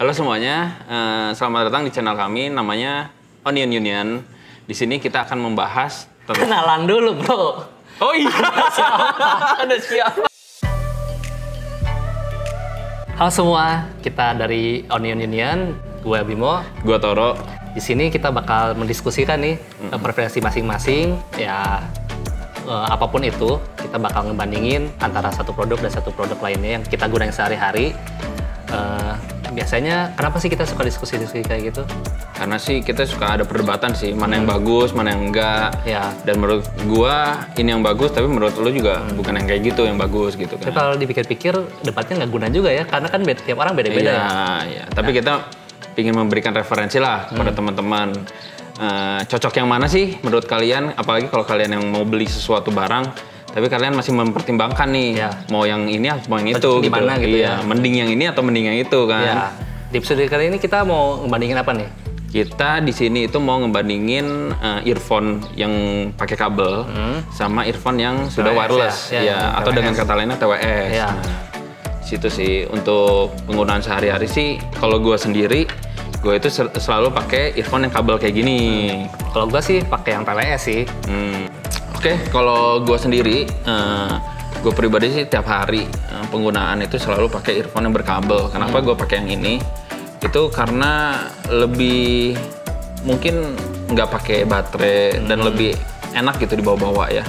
Halo semuanya, selamat datang di channel kami, namanya Onion Union. Di sini kita akan membahas tentang... Kenalan dulu, bro. Oh iya, ada siapa? Halo semua, kita dari Onion Union, gue Bimo. Gua Toro. Di sini kita bakal mendiskusikan nih preferensi masing-masing, ya apapun itu, kita bakal ngebandingin antara satu produk dan satu produk lainnya yang kita gunain sehari-hari. Biasanya kenapa sih kita suka diskusi-diskusi kayak gitu? Karena sih kita suka ada perdebatan sih, mana yang bagus, mana yang enggak. Ya. Dan menurut gua ini yang bagus, tapi menurut lu juga bukan yang kayak gitu yang bagus gitu kan. Tapi kalau dipikir-pikir debatnya nggak guna juga ya, karena kan tiap orang beda-beda ya. Iya. Tapi kita ingin memberikan referensi lah kepada teman-teman. Cocok yang mana sih menurut kalian? Apalagi kalau kalian yang mau beli sesuatu barang, tapi kalian masih mempertimbangkan nih, mau yang ini atau mau yang itu gimana gitu ya. Mending yang ini atau mending yang itu kan. Ya. Di episode kali ini kita mau ngebandingin apa nih? Kita di sini itu mau ngebandingin earphone yang pakai kabel sama earphone yang sudah wireless atau dengan kata lainnya TWS. Ya. Nah, situ sih untuk penggunaan sehari-hari sih kalau gue sendiri gue itu selalu pakai earphone yang kabel kayak gini. Kalau gue sih pakai yang TWS sih. Oke, kalau gue sendiri, gue pribadi sih tiap hari penggunaan itu selalu pakai earphone yang berkabel. Kenapa gue pakai yang ini? Itu karena lebih mungkin nggak pakai baterai dan lebih enak gitu dibawa-bawa ya.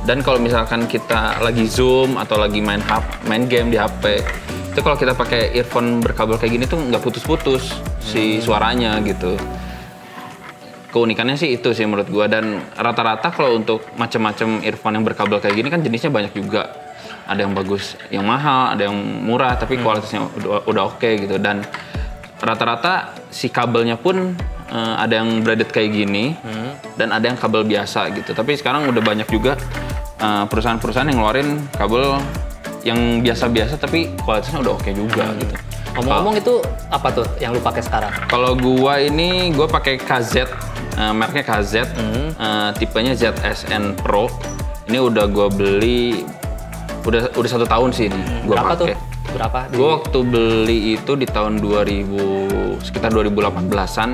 Dan kalau misalkan kita lagi zoom atau lagi main game di HP, itu kalau kita pakai earphone berkabel kayak gini tuh nggak putus-putus si suaranya gitu. Keunikannya sih itu sih menurut gua, dan rata-rata kalau untuk macam-macam earphone yang berkabel kayak gini kan jenisnya banyak juga. Ada yang bagus, yang mahal, ada yang murah tapi kualitasnya udah oke gitu, dan rata-rata si kabelnya pun ada yang braided kayak gini dan ada yang kabel biasa gitu. Tapi sekarang udah banyak juga perusahaan-perusahaan yang ngeluarin kabel yang biasa-biasa tapi kualitasnya udah oke juga gitu. Ngomong-ngomong itu apa tuh yang lu pakai sekarang? Kalau gua pakai KZ, mereknya KZ, tipenya ZSN Pro. Ini udah gua beli udah 1 tahun sih ini. Gua Berapa pakai. tuh? Berapa? Gua waktu beli itu di tahun 2000 sekitar 2018-an,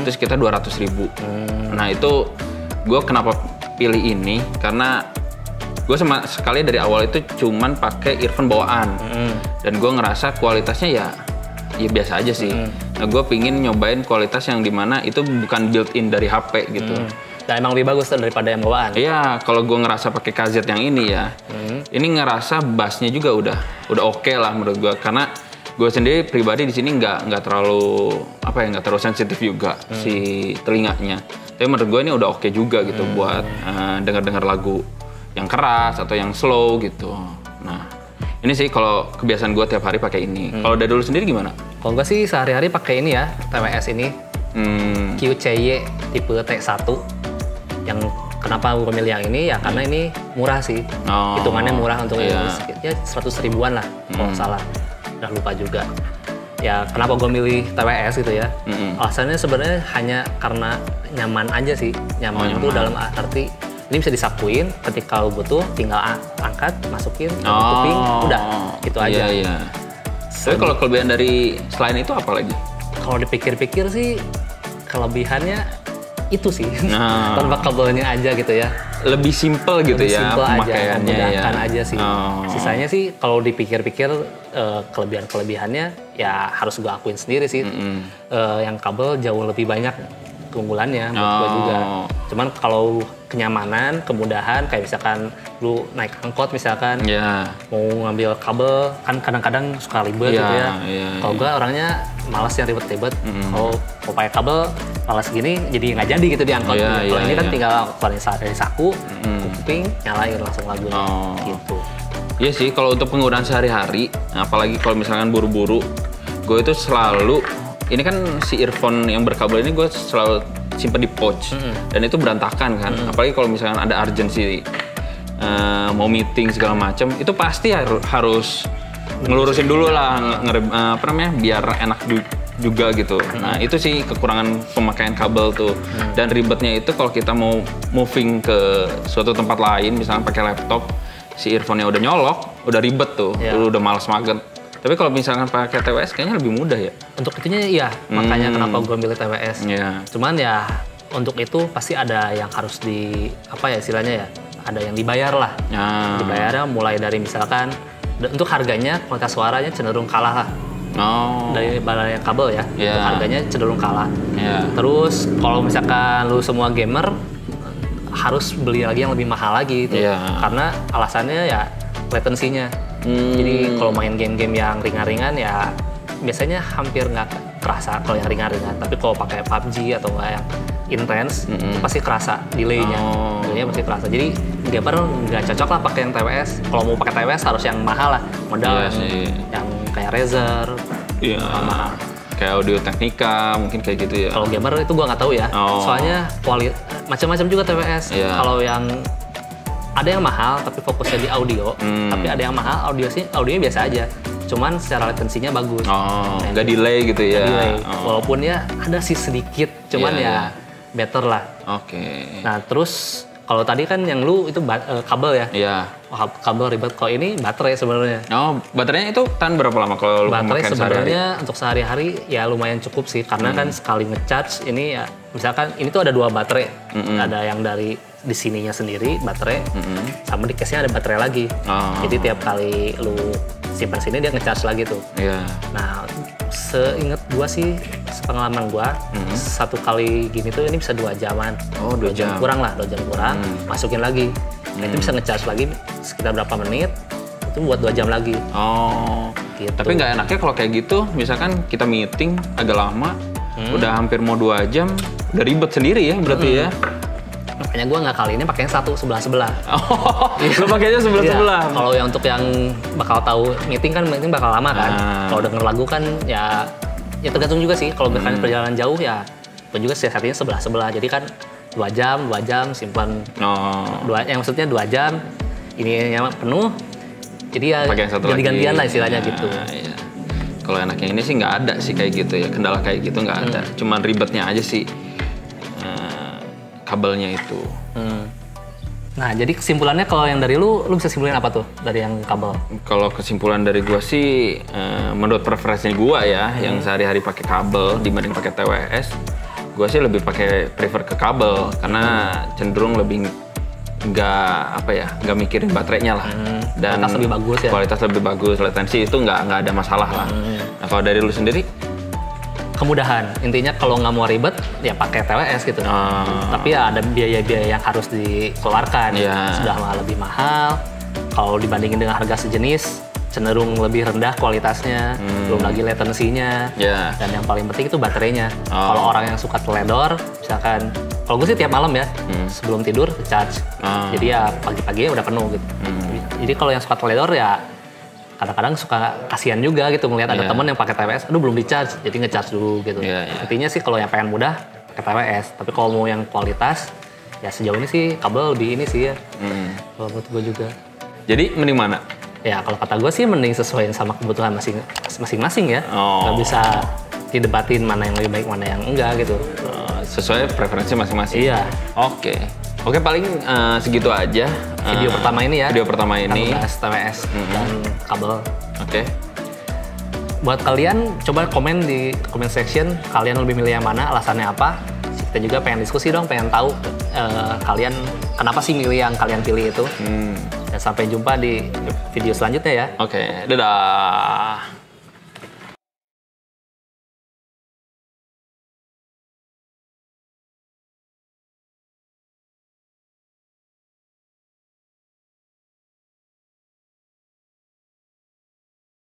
itu sekitar 200.000. Nah itu gua kenapa pilih ini karena gue sama sekali dari awal itu cuman pakai earphone bawaan dan gue ngerasa kualitasnya ya biasa aja sih. Nah gue pingin nyobain kualitas yang dimana itu bukan built-in dari HP gitu. Dan emang lebih bagus daripada yang bawaan. Iya, kalau gue ngerasa pakai KZ yang ini ya, ini ngerasa bassnya juga udah oke lah menurut gue, karena gue sendiri pribadi di sini nggak terlalu sensitif juga si telinganya. Tapi menurut gue ini udah oke juga gitu buat dengar lagu yang keras atau yang slow gitu. Nah, ini sih kalau kebiasaan gue tiap hari pakai ini. Kalau dari dulu sendiri gimana? Kalau gue sih sehari-hari pakai ini ya, TWS ini. QCY tipe T1. Yang kenapa gue milih yang ini ya karena ini murah sih. Hitungannya murah untuk ya 100 ribuan lah kalau nggak salah. Udah lupa juga. Ya kenapa gue milih TWS gitu ya. Alasannya sebenarnya hanya karena nyaman aja sih. Nyaman itu dalam arti ini bisa disakuin, ketika lo butuh tinggal angkat, masukin, kuping, udah gitu aja. Iya. Tapi kalau kelebihan dari selain itu apa lagi? Kalau dipikir-pikir sih kelebihannya itu sih, tanpa kabelnya aja gitu ya. Lebih simple gitu ya pemakaiannya, memudahkan aja sih. Sisanya sih kalau dipikir-pikir kelebihan-kelebihannya ya harus gue akuin sendiri sih. Yang kabel jauh lebih banyak keunggulannya menurut gue juga. Cuman kalau kenyamanan, kemudahan, kayak misalkan lu naik angkot misalkan, mau ngambil kabel, kan kadang-kadang suka ribet gitu ya. Kalau gue orangnya malas yang ribet-ribet. Kalau mau pakai kabel, malas gini, jadi nggak jadi gitu di angkot. Kalau ini kan tinggal keluarin dari saku, kuping, nyalain langsung lagunya gitu. Iya sih, kalau untuk penggunaan sehari-hari, apalagi kalau misalkan buru-buru, gue itu selalu ini kan si earphone yang berkabel ini gue selalu simpen di pouch dan itu berantakan kan. Apalagi kalau misalkan ada urgency mau meeting segala macam, itu pasti harus ngelurusin dulu lah biar enak juga gitu. Nah itu sih kekurangan pemakaian kabel tuh. Dan ribetnya itu kalau kita mau moving ke suatu tempat lain, misalnya pakai laptop, si earphone-nya udah nyolok, udah ribet tuh, udah males banget Tapi kalau misalkan pakai TWS kayaknya lebih mudah ya? Untuk itunya iya, makanya kenapa gue milih TWS. Cuman ya untuk itu pasti ada yang harus apa ya istilahnya ya, ada yang dibayar lah. Dibayarnya mulai dari misalkan untuk harganya, kualitas suaranya cenderung kalah lah. Dari barang kabel ya, untuk harganya cenderung kalah. Terus kalau misalkan lu semua gamer harus beli lagi yang lebih mahal lagi gitu. Karena alasannya ya latensinya. Jadi kalau main game-game yang ringan-ringan ya biasanya hampir nggak kerasa kalau yang ringan-ringan. Tapi kalau pakai PUBG atau nggak yang intens, itu pasti kerasa delaynya. Delaynya pasti kerasa. Jadi gamer nggak cocok lah pakai yang TWS. Kalau mau pakai TWS harus yang mahal lah, modal yang kayak Razer. Kayak Audio Technica mungkin kayak gitu ya. Kalau gamer itu gua nggak tahu ya. Soalnya macam-macam juga TWS. Kalau yang ada yang mahal tapi fokusnya di audio, tapi ada yang mahal audionya biasa aja. Cuman secara latensinya bagus. Nggak delay gitu ya. Delay. Walaupun ya ada sih sedikit, cuman ya better lah. Nah terus kalau tadi kan yang lu itu kabel ya? Kabel ribet. Kalau ini baterai sebenarnya. Baterainya itu tahan berapa lama kalau lu baterai sebenarnya untuk sehari-hari ya lumayan cukup sih, karena kan sekali ngecharge ini ya misalkan ini tuh ada 2 baterai. Ada yang dari di sininya sendiri baterai, sama di case-nya ada baterai lagi. Jadi tiap kali lu simpan sini dia ngecharge lagi tuh. Nah, seingat gua sih, pengalaman gua, satu kali gini tuh ini bisa 2 jaman. 2 jam kurang lah, 2 jam kurang. Masukin lagi. Nah, itu bisa ngecharge lagi sekitar berapa menit, itu buat 2 jam lagi. Gitu. Tapi nggak enaknya kalau kayak gitu, misalkan kita meeting agak lama, udah hampir mau 2 jam, udah ribet sendiri ya berarti ya. Makanya gue nggak kali ini pakainya satu sebelah. Lu pakainya sebelah. Kalau yang untuk yang bakal tahu meeting bakal lama kan. Kalau denger lagu kan ya tergantung juga sih. Kalau misalnya perjalanan jauh ya, gue juga settingnya sebelah. Jadi kan 2 jam simpan. Maksudnya 2 jam ini penuh. Jadi ya ganti-gantian lah istilahnya gitu. Kalau enaknya ini sih nggak ada sih kayak gitu ya, kendala kayak gitu nggak ada. Cuman ribetnya aja sih. Kabelnya itu. Nah, jadi kesimpulannya kalau yang dari lu bisa simpulin apa tuh dari yang kabel? Kalau kesimpulan dari gua sih, menurut preferensi gua ya, yang sehari-hari pakai kabel dibanding pakai TWS, gua sih lebih prefer ke kabel karena cenderung lebih nggak mikirin baterainya lah. Dan kualitas lebih bagus ya. Kualitas lebih bagus, latensi itu nggak ada masalah lah. Nah, kalau dari lu sendiri? Kemudahan, intinya kalau nggak mau ribet ya pakai TWS gitu. Tapi ya ada biaya-biaya yang harus dikeluarkan, sudah lebih mahal. Kalau dibandingin dengan harga sejenis, cenderung lebih rendah kualitasnya, belum lagi latensinya, dan yang paling penting itu baterainya. Kalau orang yang suka teledor, misalkan, kalau gue sih tiap malam ya, sebelum tidur charge. Jadi ya pagi-pagi udah penuh gitu. Jadi kalau yang suka teledor ya kadang-kadang suka kasihan juga gitu ngelihat ada teman yang pakai TWS, aduh belum di-charge, jadi nge-charge dulu gitu. Intinya sih kalau yang pengen mudah pakai TWS, tapi kalau mau yang kualitas ya sejauh ini sih kabel lebih ini sih ya. Kalau menurut gue juga. Jadi mending mana? Ya kalau kata gue sih mending sesuaiin sama kebutuhan masing-masing ya. Nggak bisa didebatin mana yang lebih baik mana yang enggak gitu. Sesuai preferensi masing-masing. Iya. Oke, paling segitu aja. Video pertama ini ya. Video pertama ini. Kita bahas TWS dan kabel. Buat kalian, coba komen di comment section. Kalian lebih milih yang mana, alasannya apa. Kita juga pengen diskusi dong, pengen tahu kalian kenapa sih milih yang kalian pilih itu. Dan sampai jumpa di video selanjutnya ya. Dadah.